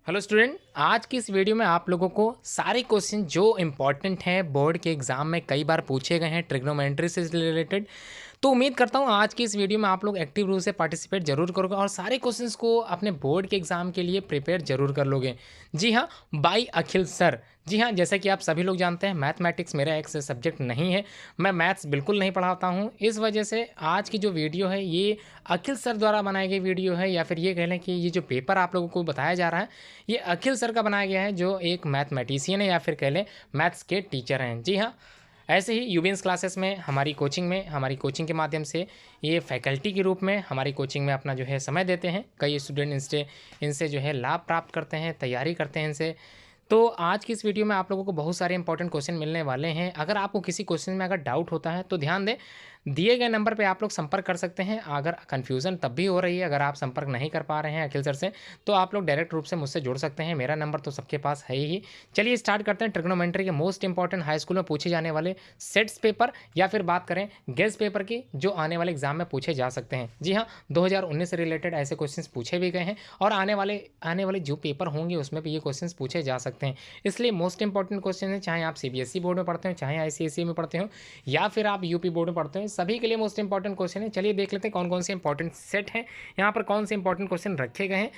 Hello student, आज की इस वीडियो में आप लोगों को सारे क्वेश्चन जो इम्पॉर्टेंट हैं बोर्ड के एग्जाम में कई बार पूछे गए हैं ट्रिग्नोमेट्री से रिलेटेड। तो उम्मीद करता हूँ आज की इस वीडियो में आप लोग एक्टिव रूप से पार्टिसिपेट जरूर करोगे और सारे क्वेश्चंस को अपने बोर्ड के एग्जाम के लिए प्रिपेयर जरूर कर लोगे। जी हाँ, बाय अखिल सर। जी हाँ, जैसा कि आप सभी लोग जानते हैं मैथमेटिक्स मेरा एक सब्जेक्ट नहीं है, मैं मैथ्स बिल्कुल नहीं पढ़ाता हूँ। इस वजह से आज की जो वीडियो है ये अखिल सर द्वारा बनाई गई वीडियो है, या फिर ये कह लें कि ये जो पेपर आप लोगों को बताया जा रहा है ये अखिल सर का बनाया गया है, जो एक मैथमेटिशियन है या फिर कह लें मैथ्स के टीचर हैं। जी हाँ, ऐसे ही यूबीएंस क्लासेस में हमारी कोचिंग के माध्यम से ये फैकल्टी के रूप में हमारी कोचिंग में अपना जो है समय देते हैं। कई स्टूडेंट इनसे जो है लाभ प्राप्त करते हैं, तैयारी करते हैं इनसे। तो आज की इस वीडियो में आप लोगों को बहुत सारे इंपॉर्टेंट क्वेश्चन मिलने वाले हैं। अगर आपको किसी क्वेश्चन में अगर डाउट होता है तो ध्यान दें, दिए गए नंबर पे आप लोग संपर्क कर सकते हैं। अगर कन्फ्यूज़न तब भी हो रही है, अगर आप संपर्क नहीं कर पा रहे हैं अखिल सर से, तो आप लोग डायरेक्ट रूप से मुझसे जुड़ सकते हैं। मेरा नंबर तो सबके पास है ही। चलिए स्टार्ट करते हैं ट्रिग्नोमेट्री के मोस्ट इंपॉर्टेंट हाई स्कूल में पूछे जाने वाले सेट्स पेपर, या फिर बात करें गेस पेपर की, जो आने वाले एग्जाम में पूछे जा सकते हैं। जी हाँ, 2019 से रिलेटेड ऐसे क्वेश्चन पूछे भी गए हैं और आने वाले जो पेपर होंगे उसमें भी ये क्वेश्चन पूछे जा सकते हैं। इसलिए मोस्ट इंपॉर्टेंट क्वेश्चन है, चाहे आप सीबीएसई बोर्ड में पढ़ते हो, चाहे आईसीएसई में पढ़ते हो, या फिर आप यूपी बोर्ड में पढ़ते हो, सभी के लिए मोस्ट इंपॉर्टेंट क्वेश्चन है। चलिए देख लेते हैं कौन कौन से इंपॉर्टेंट सेट हैं, यहाँ पर कौन से इंपॉर्टेंट क्वेश्चन रखे गए हैं,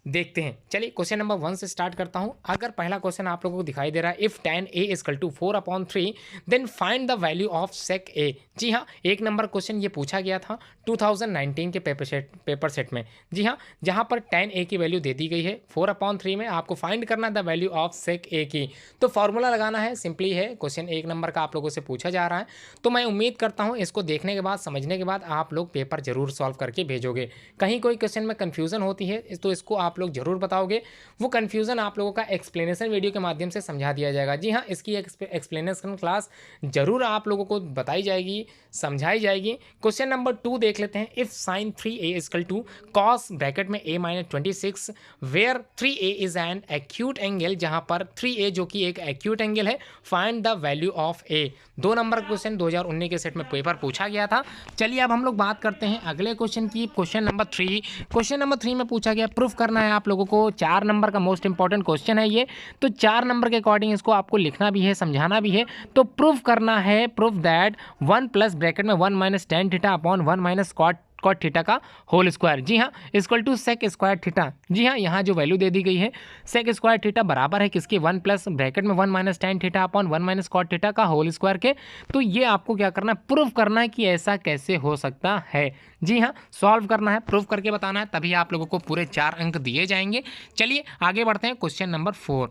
देखते हैं। चलिए क्वेश्चन नंबर 1 से स्टार्ट करता हूं। अगर पहला क्वेश्चन आप लोगों को दिखाई दे रहा है, if tan a equal to 4/3 then find the value of sec a। जी हाँ, एक नंबर क्वेश्चन ये पूछा गया था 2019 के पेपर सेट में। जी हाँ, जहां पर tan a की वैल्यू दे दी गई है 4/3 में, आपको फाइंड करना the value of sec a की। तो फॉर्मूला लगाना है, सिंपली है। क्वेश्चन एक नंबर का आप लोगों से पूछा जा रहा है, तो मैं उम्मीद करता हूँ इसको देखने के बाद, समझने के बाद आप लोग पेपर जरूर सॉल्व करके भेजोगे। कहीं कोई क्वेश्चन में कन्फ्यूजन होती है तो इसको आप लोग जरूर बताओगे, वो कन्फ्यूजन आप लोगों का एक्सप्लेनेशन वीडियो के माध्यम से समझा दिया जाएगा। जी हाँ, इसकी एक्सप्लेनेशन क्लास जरूर आप लोगों को बताई जाएगी, समझाई जाएगी। क्वेश्चन नंबर 2 देख लेते हैं। If sin 3a equal to cos bracket में a-26 where 3a is an acute angle, जहां पर 3a जो कि एक एक्यूट एंगल है, find the value of a। 2 number question 2019 के सेट में पेपर पूछा गया था। चलिए अब हम लोग बात करते हैं अगले क्वेश्चन की। क्वेश्चन नंबर 3 में पूछा गया, प्रूफ करना है आप लोगों को। 4 नंबर का मोस्ट इंपॉर्टेंट क्वेश्चन है ये, तो 4 नंबर के अकॉर्डिंग इसको आपको लिखना भी है, समझाना भी है। तो प्रूफ करना है, प्रूफ दैट 1 प्लस ब्रैकेट में 1 minus ten theta upon 1 minus cot theta का होल स्क्वायर। जी हाँ, equal to sec square theta. जी हाँ, यहाँ जो वैल्यू दे दी गई है सेक स्क्वायर थीटा बराबर है किसके, 1 प्लस ब्रैकेट में 1 minus ten theta upon 1 minus cot theta का होल स्क्वायर के। तो ये आपको क्या करना है, प्रूफ करना है कि ऐसा कैसे हो सकता है। जी हाँ, सॉल्व करना है, प्रूफ करके बताना है, तभी आप लोगों को पूरे 4 अंक दिए जाएंगे। चलिए आगे बढ़ते हैं। क्वेश्चन नंबर 4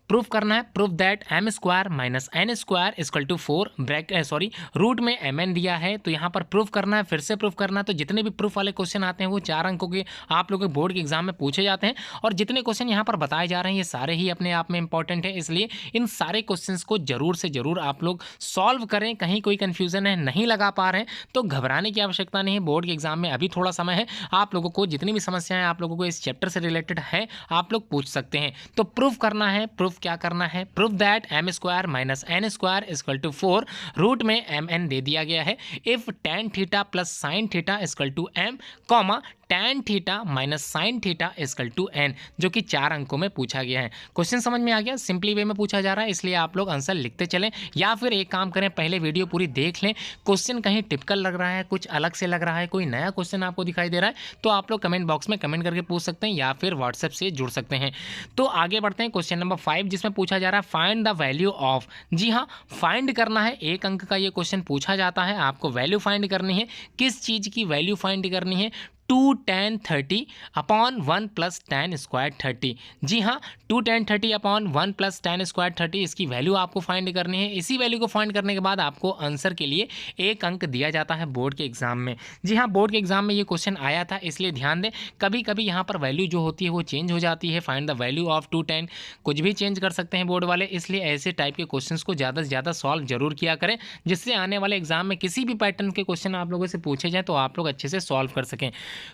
प्रूफ करना है, proof that M square minus N square equal to 4 root में एम एन दिया है। तो यहाँ पर प्रूफ करना है, फिर से प्रूफ करना है। तो जितने भी प्रूफ वाले क्वेश्चन आते हैं वो 4 अंकों के आप लोगों के बोर्ड के एग्जाम में पूछे जाते हैं, और जितने क्वेश्चन यहाँ पर बताए जा रहे हैं ये सारे ही अपने आप में इंपॉर्टेंट है। इसलिए इन सारे क्वेश्चन को जरूर से जरूर आप लोग सॉल्व करें। कहीं कोई कन्फ्यूजन है, नहीं लगा पा रहे हैं, तो घबराने की आवश्यकता नहीं है। बोर्ड के एग्जाम में अभी थोड़ा समय है, आप लोगों को जितनी भी समस्याएं आप लोगों को इस चैप्टर से रिलेटेड है आप लोग पूछ सकते हैं। तो प्रूफ करना है, प्रूफ क्या करना है, proof that M square minus N square equal to 4 root में एम एन दे दिया गया है। If tan theta plus sine theta equal to M comma tan theta minus sine theta equal to N, जो कि 4 अंकों में पूछा गया है। क्वेश्चन समझ में आ गया, सिंपली वे में पूछा जा रहा है, इसलिए आप लोग आंसर लिखते चलें, या फिर एक काम करें, पहले वीडियो पूरी देख लें। क्वेश्चन कहीं टिपिकल लग रहा है, कुछ अलग से लग रहा है, कोई नया क्वेश्चन आपको दिखाई दे रहा है, तो आप लोग कमेंट बॉक्स में कमेंट करके पूछ सकते हैं, या फिर व्हाट्सएप से जुड़ सकते हैं। तो आगे बढ़ते हैं। क्वेश्चन नंबर 5 जिसमें पूछा जा रहा है फाइंड द वैल्यू ऑफ। जी हाँ, फाइंड करना है, 1 अंक का ये क्वेश्चन पूछा जाता है, आपको वैल्यू फाइंड करनी है। किस चीज़ की वैल्यू फाइंड करनी है, 2 tan 30 upon 1 plus tan square 30। जी हाँ, 2 tan 30 upon 1 plus tan square 30, इसकी वैल्यू आपको फाइंड करनी है। इसी वैल्यू को फाइंड करने के बाद आपको आंसर के लिए 1 अंक दिया जाता है बोर्ड के एग्जाम में। जी हाँ, बोर्ड के एग्जाम में ये क्वेश्चन आया था, इसलिए ध्यान दें, कभी कभी यहाँ पर वैल्यू जो होती है वो चेंज हो जाती है। Find the value of 2 tan कुछ भी चेंज कर सकते हैं बोर्ड वाले, इसलिए ऐसे टाइप के क्वेश्चन को ज़्यादा से ज़्यादा सॉल्व जरूर किया करें, जिससे आने वाले एग्जाम में किसी भी पैटर्न के क्वेश्चन आप लोगों से पूछे जाए तो आप लोग अच्छे से सॉल्व कर सकें।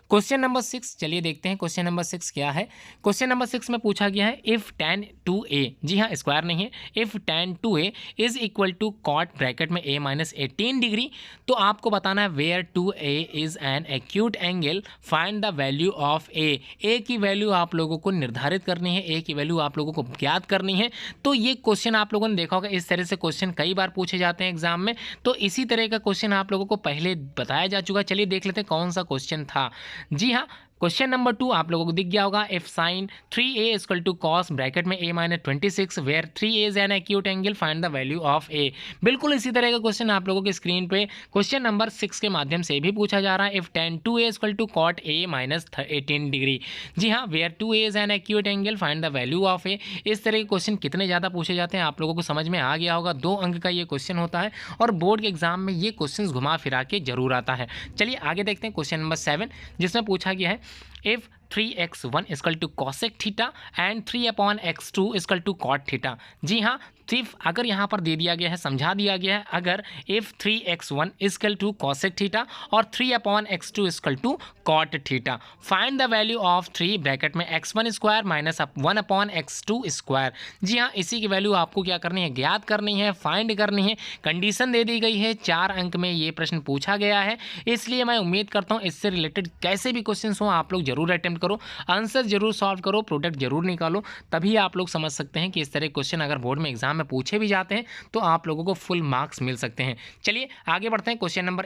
क्वेश्चन नंबर 6, चलिए देखते हैं क्वेश्चन नंबर 6 क्या है। क्वेश्चन नंबर 6 में पूछा गया है इफ़ tan 2a, जी हाँ स्क्वायर नहीं है, if tan 2a is equal to cot bracket में a माइनस 18 डिग्री, तो आपको बताना है where 2a is an acute angle, find the value of a की वैल्यू आप लोगों को निर्धारित करनी है, a की वैल्यू आप लोगों को ज्ञात करनी है। तो ये क्वेश्चन आप लोगों ने देखा होगा, इस तरह से क्वेश्चन कई बार पूछे जाते हैं एग्जाम में, तो इसी तरह का क्वेश्चन आप लोगों को पहले बताया जा चुका है। चलिए देख लेते हैं कौन सा क्वेश्चन था। जी हाँ, क्वेश्चन नंबर 2 आप लोगों को दिख गया होगा, if sine 3a equal to cos bracket में a minus 26 where 3a is an acute angle, find the value of a। बिल्कुल इसी तरह का क्वेश्चन आप लोगों के स्क्रीन पे क्वेश्चन नंबर 6 के माध्यम से भी पूछा जा रहा है, if tan 2a equal to cot a minus 18 degree, जी हाँ where 2a is an acute angle, find the value of a। इस तरह के क्वेश्चन कितने ज़्यादा पूछे जाते हैं आप लोगों को समझ में आ गया होगा। 2 अंक का ये क्वेश्चन होता है और बोर्ड के एग्जाम में ये क्वेश्चन घुमा फिरा के जरूर आता है। चलिए आगे देखते हैं क्वेश्चन नंबर 7, जिसमें पूछा गया है if 3x1 equal to cosec theta and 3/x2 equal to cot theta. जी हाँ, सिर्फ अगर यहाँ पर दे दिया गया है, समझा दिया गया है, अगर if 3x1 equal to cosec theta और 3/x2 equal to cot theta, find the value of 3 bracket में x1 square minus 1/x2 square. जी हाँ, इसी की वैल्यू आपको क्या करनी है, ज्ञात करनी है, फाइंड करनी है। कंडीशन दे दी गई है, 4 अंक में ये प्रश्न पूछा गया है, इसलिए मैं उम्मीद करता हूँ इससे रिलेटेड कैसे भी क्वेश्चन हो आप लोग जरूर अटेम्प्ट करो, आंसर जरूर सॉल्व करो, प्रोडक्ट जरूर निकालो, तभी आप लोग समझ सकते हैं कि इस तरह क्वेश्चन अगर बोर्ड में एग्जाम में पूछे भी जाते हैं तो आप लोगों को फुल मार्क्स मिल सकते हैं। चलिए आगे बढ़ते हैं। क्वेश्चन नंबर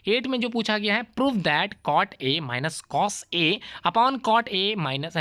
8 में जो पूछा गया है, prove that cot A minus cos A upon cot A minus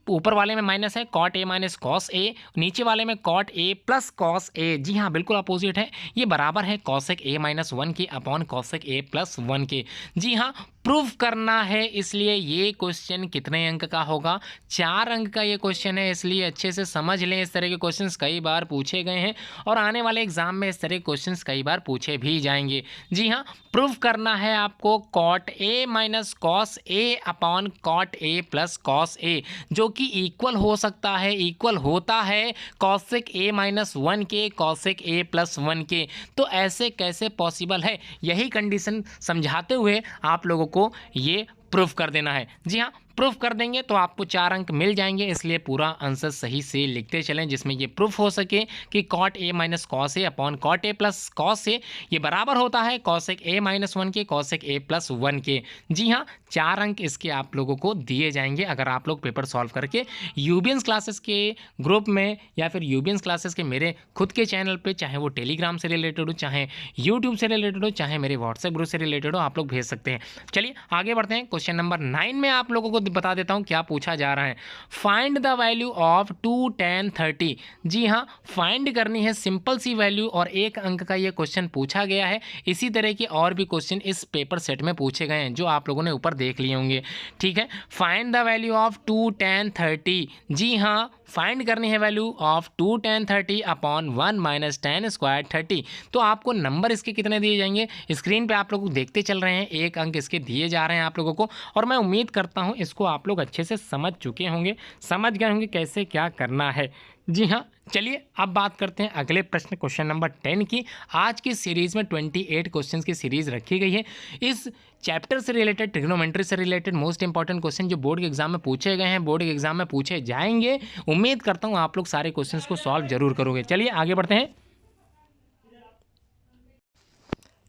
ऊपर वाले में माइनस है cot A minus cos A, नीचे वाले में cot A plus cos A, जी हाँ बिल्कुल अपोजिट है, ये बराबर है कॉसेक ए माइनस 1 के अपॉन कॉसेक ए प्लस 1 के। जी हाँ, प्रूफ करना है, इसलिए ये क्वेश्चन कितने अंक का होगा, 4 अंक का ये क्वेश्चन है, इसलिए अच्छे से समझ लें। इस तरह के क्वेश्चंस कई बार पूछे गए हैं और आने वाले एग्जाम में इस तरह के क्वेश्चंस कई बार पूछे भी जाएंगे। जी हाँ, प्रूफ करना है आपको cot A minus cos A upon cot A plus cos A, जो कि इक्वल हो सकता है, इक्वल होता है कॉसेक ए माइनस 1 के कॉसेक ए प्लस 1 के। तो ऐसे कैसे पॉसिबल है, यही कंडीशन समझाते हुए आप लोगों को ये प्रूफ कर देना है। जी हाँ, प्रूफ कर देंगे तो आपको 4 अंक मिल जाएंगे, इसलिए पूरा आंसर सही से लिखते चलें जिसमें ये प्रूफ हो सके कि cot A minus cos A upon cot A plus cos A ये बराबर होता है कॉसेक ए माइनस 1 के कॉसेक ए प्लस 1 के। जी हाँ, 4 अंक इसके आप लोगों को दिए जाएंगे अगर आप लोग पेपर सॉल्व करके यूबियंस क्लासेस के ग्रुप में या फिर यूबियंस क्लासेस के मेरे खुद के चैनल पर, चाहे वो टेलीग्राम से रिलेटेड हो, चाहे यूट्यूब से रिलेटेड हो, चाहे मेरे व्हाट्सएप ग्रुप से रिलेटेड हो, आप लोग भेज सकते हैं। चलिए आगे बढ़ते हैं। क्वेश्चन नंबर 9 में आप लोगों को बता देता हूं क्या पूछा जा रहा है, find the value of 2 tan 30। जी हां, फाइंड करनी है सिंपल सी वैल्यू और 1 अंक का ये क्वेश्चन पूछा गया है। इसी तरह के और भी क्वेश्चन इस पेपर सेट में पूछे गए हैं जो आप लोगों ने ऊपर देख लिए होंगे। ठीक है, find the value of 2 tan 30। जी हां, फाइंड करनी है value of 2 tan 30 upon 1 minus tan square 30। तो आपको नंबर इसके कितने दिए जाएंगे स्क्रीन पे आप लोग देखते चल रहे हैं, 1 अंक इसके दिए जा रहे हैं आप लोगों को, और मैं उम्मीद करता हूं इसको आप लोग अच्छे से समझ चुके होंगे, समझ गए होंगे कैसे क्या करना है। जी हाँ, चलिए अब बात करते हैं अगले प्रश्न क्वेश्चन नंबर 10 की। आज की सीरीज़ में 28 क्वेश्चंस की सीरीज़ रखी गई है। इस चैप्टर से रिलेटेड, ट्रिग्नोमेट्री से रिलेटेड मोस्ट इंपॉर्टेंट क्वेश्चन जो बोर्ड के एग्जाम में पूछे गए हैं, बोर्ड के एग्जाम में पूछे जाएंगे। उम्मीद करता हूँ आप लोग सारे क्वेश्चंस को सॉल्व जरूर करोगे। चलिए आगे बढ़ते हैं।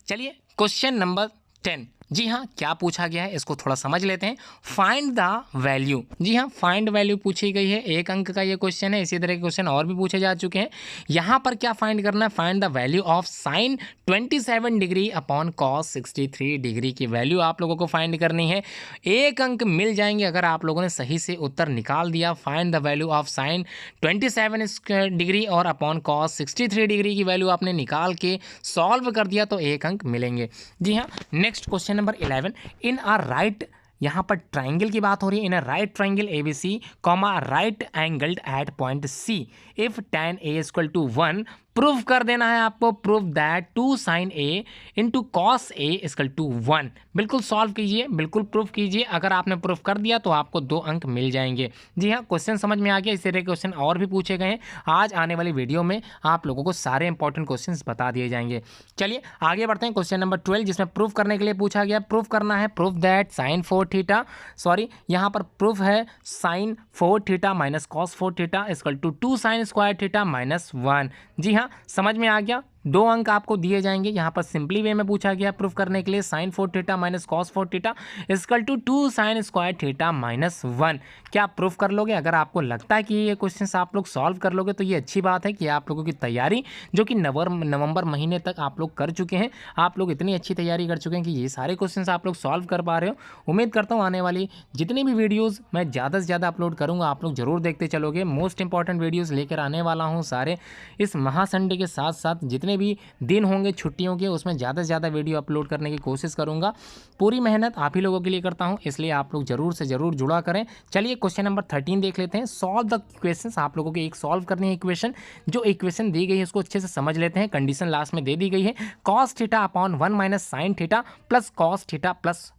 चलिए क्वेश्चन नंबर 10, जी हाँ क्या पूछा गया है इसको थोड़ा समझ लेते हैं। फाइंड द वैल्यू, जी हाँ फाइंड वैल्यू पूछी गई है, 1 अंक का ये क्वेश्चन है। इसी तरह के क्वेश्चन और भी पूछे जा चुके हैं। यहाँ पर क्या फाइंड करना है, find the value of sign 27 degree upon cos 63 degree की वैल्यू आप लोगों को फाइंड करनी है। 1 अंक मिल जाएंगे अगर आप लोगों ने सही से उत्तर निकाल दिया। Find the value of sign 27 degree और अपॉन कॉस 63 डिग्री की वैल्यू आपने निकाल के सॉल्व कर दिया तो 1 अंक मिलेंगे। जी हाँ, next question number 11, in a right, यहाँ पर ट्राइंगल की बात हो रही है, in a right triangle ABC comma right angled at point C, if tan A equal to 1 proof कर देना है आपको। Proof that 2 sin A into cos A equal to 1। बिल्कुल सॉल्व कीजिए, बिल्कुल प्रूफ कीजिए। अगर आपने प्रूफ कर दिया तो आपको 2 अंक मिल जाएंगे। जी हाँ, क्वेश्चन समझ में आ गया। इस तरह के क्वेश्चन और भी पूछे गए हैं। आज आने वाली वीडियो में आप लोगों को सारे इंपॉर्टेंट क्वेश्चन बता दिए जाएंगे। चलिए आगे बढ़ते हैं। क्वेश्चन नंबर 12 जिसमें प्रूफ करने के लिए पूछा गया, प्रूफ करना है proof that sine 4 theta, sorry यहाँ पर प्रूफ है sine 4 theta minus cos 4 theta equal to 2 sine square theta minus 1। जी हाँ, समझ में आ गया। 2 अंक आपको दिए जाएंगे। यहाँ पर सिंपली वे में पूछा गया प्रूफ करने के लिए sine 4 theta minus cos 4 theta equal to 2 sine square theta minus 1। क्या आप प्रूफ कर लोगे? अगर आपको लगता है कि ये क्वेश्चन आप लोग सॉल्व कर लोगे तो ये अच्छी बात है कि आप लोगों की तैयारी जो कि नवंबर महीने तक आप लोग कर चुके हैं, आप लोग इतनी अच्छी तैयारी कर चुके हैं कि ये सारे क्वेश्चन आप लोग सॉल्व कर पा रहे हो। उम्मीद करता हूँ आने वाली जितनी भी वीडियोज़ मैं ज़्यादा से ज़्यादा अपलोड करूँगा आप लोग जरूर देखते चलोगे। मोस्ट इंपॉर्टेंट वीडियोज़ लेकर आने वाला हूँ सारे। इस महासंडे के साथ साथ जितने भी दिन होंगे छुट्टियों के उसमें ज़्यादा से ज़्यादा वीडियो अपलोड करने की कोशिश करूंगा। पूरी मेहनत आप ही लोगों के लिए करता हूं, इसलिए आप लोग जरूर से ज़रूर जुड़ा करें। चलिए क्वेश्चन नंबर 13 देख लेते हैं। Solve the questions. आप लोगों को एक सॉल्व करनी है इक्वेशन। जो इक्वेशन दी गई है उसको अच्छे से समझ लेते हैं। कंडीशन लास्ट में दे दी गई है, cos theta upon 1 minus sine theta plus cos theta plus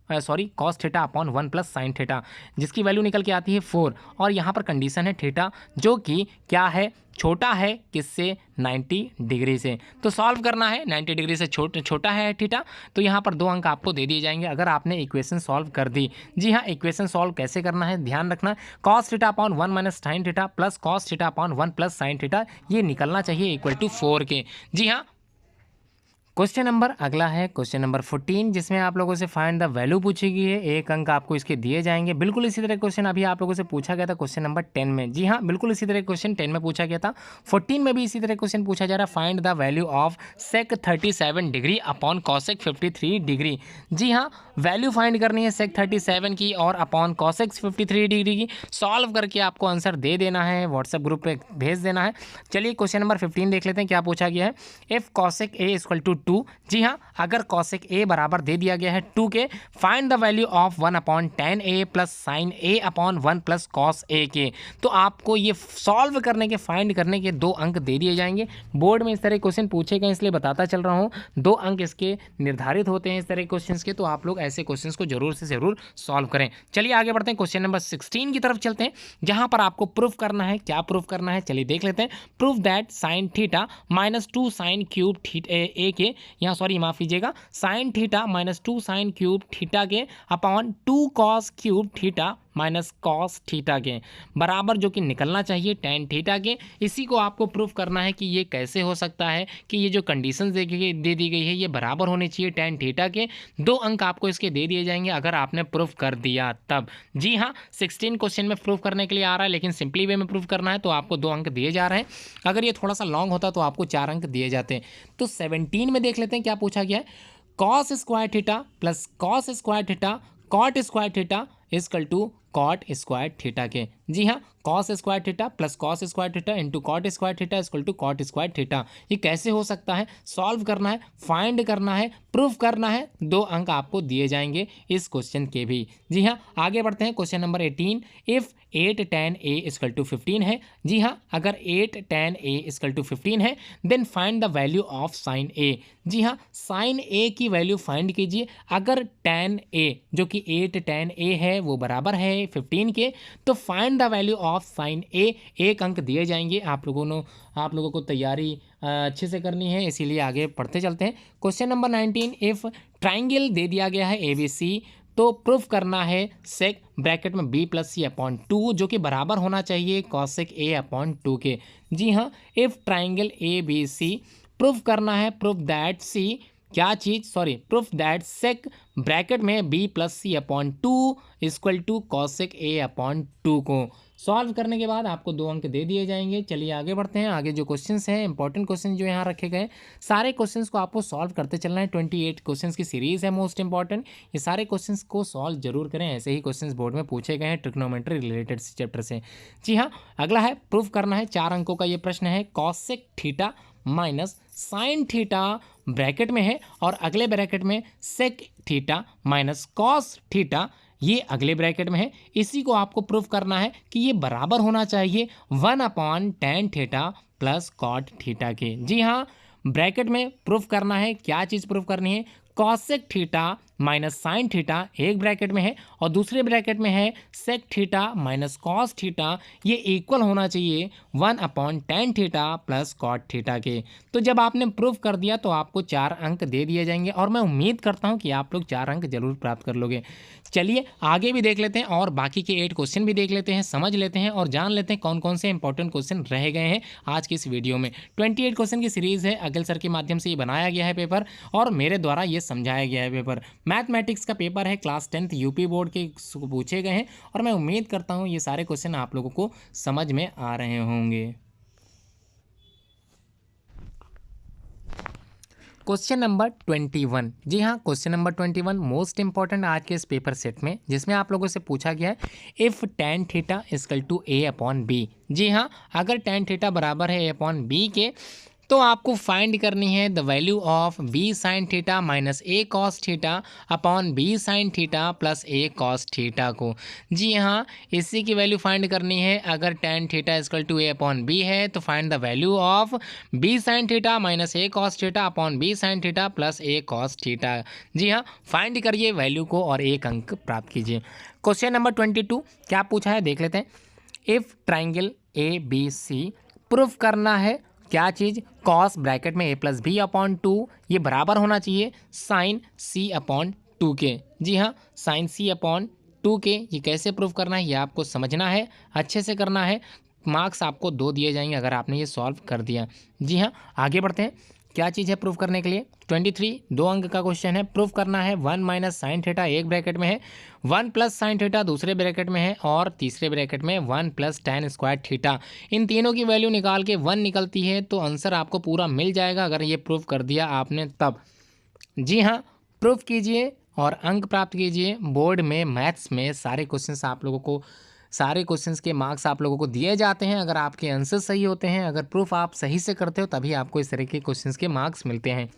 cos theta upon 1 plus sine theta, जिसकी वैल्यू निकल के आती है 4। और यहाँ पर कंडीशन है थीटा जो कि क्या है, छोटा है किससे, 90 डिग्री से। तो सॉल्व करना है, 90 डिग्री से छोटा है थीटा। तो यहाँ पर 2 अंक आपको दे दिए जाएंगे अगर आपने इक्वेशन सॉल्व कर दी। जी हाँ, इक्वेशन सॉल्व कैसे करना है ध्यान रखना। Cos theta upon 1 minus sine theta plus cos theta upon 1 plus sine theta, ये निकलना चाहिए इक्वल टू 4 के। जी हाँ, क्वेश्चन नंबर अगला है क्वेश्चन नंबर 14 जिसमें आप लोगों से फाइंड द वैल्यू पूछी गई है। 1 अंक आपको इसके दिए जाएंगे। बिल्कुल इसी तरह क्वेश्चन अभी आप लोगों से पूछा गया था क्वेश्चन नंबर 10 में। जी हाँ, बिल्कुल इसी तरह क्वेश्चन 10 में पूछा गया था। 14 में भी इसी तरह क्वेश्चन पूछा जा रहा है, find the value of sec 37 degree upon cosec 53 degree. जी हाँ, वैल्यू फाइंड करनी है सेक 37 की और अपॉन कॉसेक 53 डिग्री की। सॉल्व करके आपको आंसर दे देना है, व्हाट्सएप ग्रुप पे भेज देना है। चलिए क्वेश्चन नंबर 15 देख लेते हैं क्या पूछा गया है। If cosec A equal to 2, जी हाँ, अगर कॉसेक ए बराबर दे दिया गया है 2 के, find the value of 1 upon tan A plus sine A upon 1 plus cos A के। तो आपको ये सॉल्व करने के, फाइंड करने के 2 अंक दे दिए जाएंगे। बोर्ड में इस तरह क्वेश्चन पूछे गए इसलिए बताता चल रहा हूँ, 2 अंक इसके निर्धारित होते हैं इस तरह क्वेश्चन के। तो आप लोग ऐसे क्वेश्चन को जरूर से जरूर सॉल्व करें। चलिए आगे बढ़ते हैं, क्वेश्चन नंबर 16 की तरफ चलते हैं जहां पर आपको प्रूफ करना है। क्या प्रूफ करना है चलिए देख लेते हैं। Proof that sine theta minus 2 sine cube A के, यहाँ सॉरी माफ कीजिएगा, sine theta minus 2 sine cube theta के upon 2 cos cube theta minus cos theta के बराबर, जो कि निकलना चाहिए tan थीटा के। इसी को आपको प्रूफ करना है कि ये कैसे हो सकता है कि ये जो कंडीशन दे दी गई है ये बराबर होनी चाहिए tan थीटा के। 2 अंक आपको इसके दे दिए जाएंगे अगर आपने प्रूफ कर दिया तब। जी हाँ, 16 क्वेश्चन में प्रूफ करने के लिए आ रहा है, लेकिन सिंपली वे में प्रूफ करना है तो आपको 2 अंक दिए जा रहे हैं। अगर ये थोड़ा सा लॉन्ग होता तो आपको 4 अंक दिए जाते हैं। तो 17 में देख लेते हैं क्या पूछा गया है। Cos square theta plus cos square theta cot square theta equal to cot square theta के। जी हाँ, cos square theta plus cos square theta into cot square theta equal to cot square theta. ये कैसे हो सकता है, solve करना है, फाइंड करना है, प्रूफ करना है। 2 अंक आपको दिए जाएंगे इस क्वेश्चन के भी। जी हाँ, आगे बढ़ते हैं question number 18। If 8 tan a equal to 15 है। जी हाँ, अगर 8 tan a इक्वल टू 15 है then find the value of sine a। जी हाँ, साइन a की वैल्यू फाइंड कीजिए। अगर tan a जो कि 8 tan a है वो बराबर है 15 के, तो find the value of sine a। 1 अंक दिए जाएंगे। आप लोगों को तैयारी अच्छे से करनी है, इसीलिए आगे पढ़ते चलते हैं। Question number 19। इफ ट्राइंगल दे दिया गया है ABC, तो प्रूफ करना है सेक ब्रैकेट में b प्लस सी अपॉन 2 जो कि बराबर होना चाहिए कॉसेक a अपॉन 2 के। जी हाँ, इफ ट्राइंगल ABC, प्रूफ करना है प्रूफ दैट सी क्या चीज़, sorry, proof that sec bracket में b plus C upon 2 equal to cosec a upon 2 को। सॉल्व करने के बाद आपको 2 अंक दे दिए जाएंगे। चलिए आगे बढ़ते हैं। आगे जो क्वेश्चंस हैं, इंपॉर्टेंट क्वेश्चन जो यहाँ रखे गए, सारे क्वेश्चंस को आपको सॉल्व करते चलना है। 28 क्वेश्चंस की सीरीज़ है मोस्ट इंपॉर्टेंट। ये सारे क्वेश्चंस को सॉल्व जरूर करें, ऐसे ही क्वेश्चंस बोर्ड में पूछे गए हैं ट्रिग्नोमेट्री रिलेटेड चैप्टर से। जी हाँ, अगला है प्रूफ करना है। 4 अंकों का ये प्रश्न है। Cosec theta minus sine theta bracket में है और अगले ब्रैकेट में sec theta minus cos theta, ये अगले ब्रैकेट में है। इसी को आपको प्रूफ करना है कि ये बराबर होना चाहिए 1 upon tan theta plus cot theta के। जी हाँ, ब्रैकेट में प्रूफ करना है, क्या चीज़ प्रूफ करनी है, cosec theta minus sine theta एक ब्रैकेट में है और दूसरे ब्रैकेट में है sec theta minus cos theta, ये इक्वल होना चाहिए 1/tan theta plus cot theta के। तो जब आपने प्रूफ कर दिया तो आपको 4 अंक दे दिए जाएंगे और मैं उम्मीद करता हूं कि आप लोग 4 अंक जरूर प्राप्त कर लोगे। चलिए आगे भी देख लेते हैं और बाकी के 8 क्वेश्चन भी देख लेते हैं, समझ लेते हैं और जान लेते हैं कौन कौन से इंपॉर्टेंट क्वेश्चन रह गए हैं आज की इस वीडियो में। 28 क्वेश्चन की सीरीज़ है, अगल सर के माध्यम से ये बनाया गया है पेपर और मेरे द्वारा ये समझाया गया है पेपर। मैथमेटिक्स का पेपर है, क्लास 10th यूपी बोर्ड के पूछे गए हैं और मैं उम्मीद करता हूँ ये सारे क्वेश्चन आप लोगों को समझ में आ रहे होंगे। क्वेश्चन नंबर 21, जी हाँ क्वेश्चन नंबर 21 मोस्ट इंपॉर्टेंट आज के इस पेपर सेट में, जिसमें आप लोगों से पूछा गया है if tan theta equal to a/b। जी हाँ, अगर tan थीटा बराबर है a/b के तो आपको फाइंड करनी है the value of b sine theta minus a cos theta upon b sine theta plus a cos theta को। जी हाँ, इसी की वैल्यू फाइंड करनी है। अगर tan theta equal to a/b है तो find the value of b sine theta minus a cos theta upon b sine theta plus a cos theta. जी हाँ, फाइंड करिए वैल्यू को और 1 अंक प्राप्त कीजिए। क्वेश्चन नंबर 22 क्या पूछा है देख लेते हैं। इफ़ ट्राइंगल ABC प्रूफ करना है क्या चीज़, कॉस ब्रैकेट में a+b/2 ये बराबर होना चाहिए साइन c/2 के। जी हाँ, साइन c/2 के। ये कैसे प्रूफ करना है ये आपको समझना है, अच्छे से करना है। मार्क्स आपको 2 दिए जाएंगे अगर आपने ये सॉल्व कर दिया। जी हाँ, आगे बढ़ते हैं। क्या चीज़ है प्रूफ करने के लिए, 23 2 अंक का क्वेश्चन है। प्रूफ करना है 1 माइनस साइन थीटा एक ब्रैकेट में है, 1 प्लस साइन थीटा दूसरे ब्रैकेट में है और तीसरे ब्रैकेट में 1 प्लस tan स्क्वायर थीटा। इन तीनों की वैल्यू निकाल के 1 निकलती है तो आंसर आपको पूरा मिल जाएगा अगर ये प्रूफ कर दिया आपने तब। जी हाँ, प्रूफ कीजिए और अंक प्राप्त कीजिए। बोर्ड में मैथ्स में सारे क्वेश्चंस आप लोगों को, सारे क्वेश्चंस के मार्क्स आप लोगों को दिए जाते हैं अगर आपके आंसर सही होते हैं। अगर प्रूफ आप सही से करते हो तभी आपको इस तरह के क्वेश्चंस के मार्क्स मिलते हैं।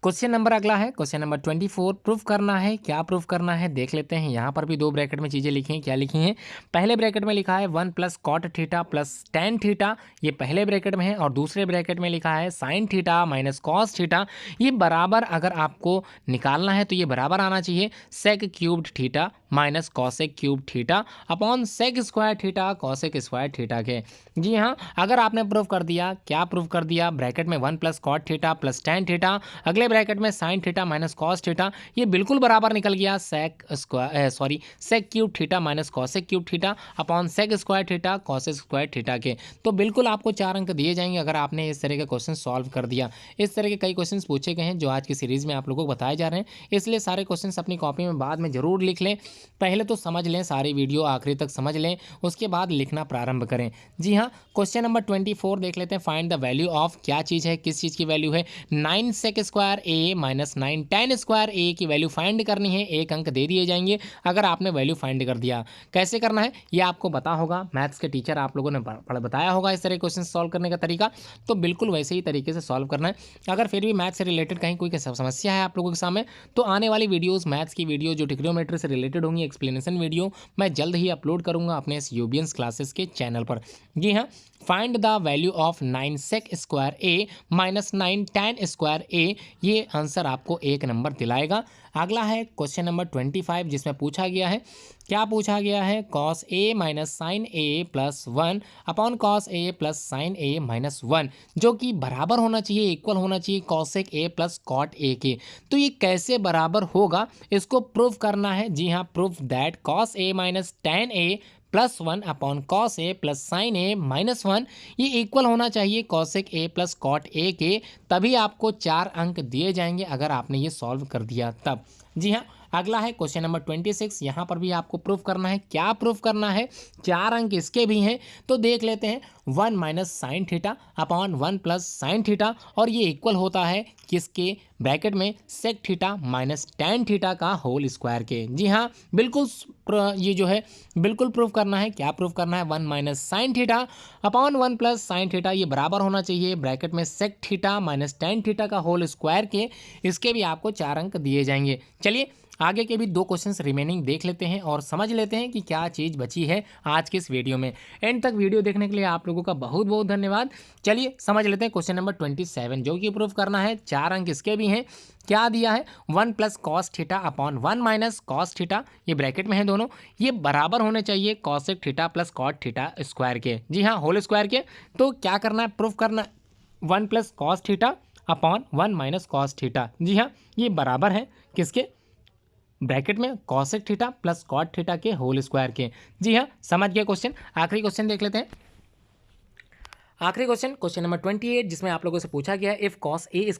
क्वेश्चन नंबर अगला है क्वेश्चन नंबर 24। प्रूफ करना है, क्या प्रूफ करना है देख लेते हैं। यहाँ पर भी 2 ब्रैकेट में चीज़ें लिखी हैं, क्या लिखी हैं। पहले ब्रैकेट में लिखा है 1 plus cot theta plus tan theta, ये पहले ब्रैकेट में है और दूसरे ब्रैकेट में लिखा है sign theta minus cos theta. ये बराबर अगर आपको निकालना है तो ये बराबर आना चाहिए sec cubed theta minus cosec cube theta upon sec square theta cosec square theta के। जी हाँ, अगर आपने प्रूफ कर दिया, क्या प्रूफ कर दिया, ब्रैकेट में 1 plus cot theta plus tan theta, अगले ब्रैकेट में sine theta minus cos theta, ये बिल्कुल बराबर निकल गया sec cube theta minus cosec cube theta upon sec square theta cosec square theta के। तो बिल्कुल आपको 4 अंक दिए जाएंगे अगर आपने इस तरह के क्वेश्चन सॉल्व कर दिया। इस तरह के कई क्वेश्चन पूछे गए हैं जो आज की सीरीज़ में आप लोगों को बताए जा रहे हैं, इसलिए सारे क्वेश्चन अपनी कॉपी में बाद में जरूर लिख लें। पहले तो समझ लें, सारी वीडियो आखिरी तक समझ लें, उसके बाद लिखना प्रारंभ करें। जी हाँ, क्वेश्चन नंबर 24 देख लेते हैं। फाइंड द वैल्यू ऑफ, क्या चीज़ है, किस चीज़ की वैल्यू है, 9 sec square A minus 9 tan square ए की वैल्यू फाइंड करनी है। 1 अंक दे दिए जाएंगे अगर आपने वैल्यू फाइंड कर दिया। कैसे करना है ये आपको पता होगा, मैथ्स के टीचर आप लोगों ने बताया होगा इस तरह क्वेश्चन सॉल्व करने का तरीका, तो बिल्कुल वैसे ही तरीके से सॉल्व करना है। अगर फिर भी मैथ्स से रिलेटेड कहीं कोई समस्या है आप लोगों के सामने तो आने वाली वीडियोज़, मैथ्स की वीडियो जो ट्रिग्नोमेट्री से रिलेटेड होंगी, एक्सप्लेनेशन वीडियो मैं जल्द ही अपलोड करूंगा अपने इस यूबियंस क्लासेस के चैनल पर। जी हाँ, find the value of 9 sec square A minus 9 tan square A, ये आंसर आपको 1 नंबर दिलाएगा। अगला है क्वेश्चन नंबर 25 जिसमें पूछा गया है, क्या पूछा गया है, cos A minus sine A plus 1 upon cos A plus sine A minus 1, जो कि बराबर होना चाहिए, इक्वल होना चाहिए cosec A plus cot A के। तो ये कैसे बराबर होगा इसको प्रूफ करना है। जी हाँ, proof that cos A minus tan A plus 1 upon cos A plus sine A minus 1 ये इक्वल होना चाहिए cosec A plus cot A के, तभी आपको 4 अंक दिए जाएंगे अगर आपने ये सॉल्व कर दिया तब। जी हाँ, अगला है क्वेश्चन नंबर 26। यहाँ पर भी आपको प्रूफ करना है, क्या प्रूफ करना है, 4 अंक इसके भी हैं तो देख लेते हैं। 1 minus sine theta upon 1 plus sine theta और ये इक्वल होता है किसके, ब्रैकेट में sec theta minus tan theta का होल स्क्वायर के। जी हाँ, बिल्कुल ये जो है बिल्कुल प्रूफ करना है। क्या प्रूफ करना है, 1 minus sine theta upon 1 plus sine theta ये बराबर होना चाहिए ब्रैकेट में sec theta minus tan theta का होल स्क्वायर के। इसके भी आपको 4 अंक दिए जाएंगे। चलिए आगे के भी 2 क्वेश्चंस रिमेनिंग देख लेते हैं और समझ लेते हैं कि क्या चीज़ बची है आज के इस वीडियो में। एंड तक वीडियो देखने के लिए आप लोगों का बहुत बहुत धन्यवाद। चलिए समझ लेते हैं क्वेश्चन नंबर 27, जो कि प्रूफ करना है। 4 अंक इसके भी हैं। क्या दिया है, 1 + cos theta upon 1 - cos theta, ये ब्रैकेट में है दोनों, ये बराबर होने चाहिए cosec theta plus cot theta square के। जी हाँ, होल स्क्वायर के। तो क्या करना है, प्रूफ करना है 1 + cos theta upon 1 - cos theta. जी हाँ, ये बराबर है किसके, ब्रैकेट में cosec theta plus cot theta के होल स्क्वायर के। जी हाँ, समझ गया क्वेश्चन। आखिरी क्वेश्चन देख लेते हैं। आखिरी क्वेश्चन, क्वेश्चन नंबर 28, जिसमें आप लोगों से पूछा गया है इफ cos a =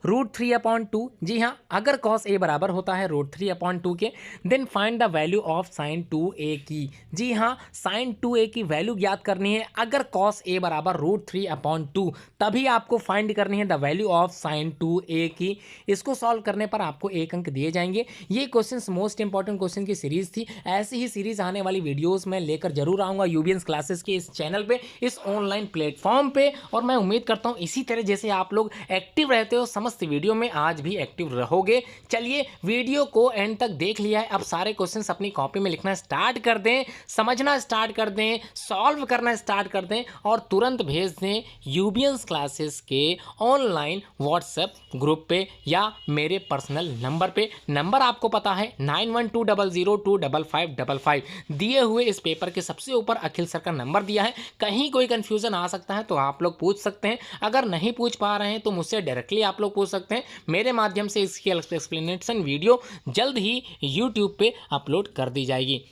√3/2। जी हाँ, अगर cos a बराबर होता है √3/2 के, then find the value of sin 2a की। जी हाँ, sin 2a की वैल्यू ज्ञात करनी है। अगर cos a बराबर √3/2, तभी आपको फाइंड करनी है the value of sin 2a की। इसको सॉल्व करने पर आपको 1 अंक दिए जाएंगे। ये क्वेश्चन मोस्ट इंपॉर्टेंट क्वेश्चन की सीरीज थी। ऐसी ही सीरीज आने वाली वीडियोज़ में लेकर जरूर आऊँगा यूबियंस क्लासेस के इस चैनल पर, इस ऑनलाइन प्लेटफॉर्म पे। और मैं उम्मीद करता हूं इसी तरह जैसे आप लोग एक्टिव रहते हो समस्त वीडियो में, आज भी एक्टिव रहोगे। चलिए, वीडियो को एंड तक देख लिया है, अब सारे क्वेश्चंस अपनी कॉपी में लिखना स्टार्ट कर दें, समझना स्टार्ट कर दें, सॉल्व करना स्टार्ट कर दें और तुरंत भेज दें यूबियंस क्लासेस के ऑनलाइन व्हाट्सएप ग्रुप पे या मेरे पर्सनल नंबर पे। नंबर आपको पता है 9120025555। दिए हुए इस पेपर के सबसे ऊपर अखिल सर का नंबर दिया है। कहीं कोई कंफ्यूजन आ सकता है तो आप लोग पूछ सकते हैं। अगर नहीं पूछ पा रहे हैं तो मुझसे डायरेक्टली आप लोग पूछ सकते हैं। मेरे माध्यम से इसकी एक्सप्लेनेशन वीडियो जल्द ही यूट्यूब पे अपलोड कर दी जाएगी।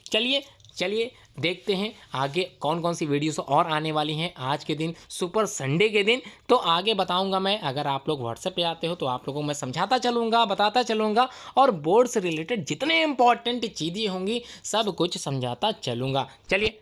चलिए देखते हैं आगे कौन कौन सी वीडियोस और आने वाली हैं आज के दिन, सुपर संडे के दिन। तो आगे बताऊंगा मैं। अगर आप लोग व्हाट्सएप पे आते हो तो आप लोगों को मैं समझाता चलूँगा, बताता चलूँगा और बोर्ड से रिलेटेड जितने इंपॉर्टेंट चीज़ें होंगी सब कुछ समझाता चलूँगा। चलिए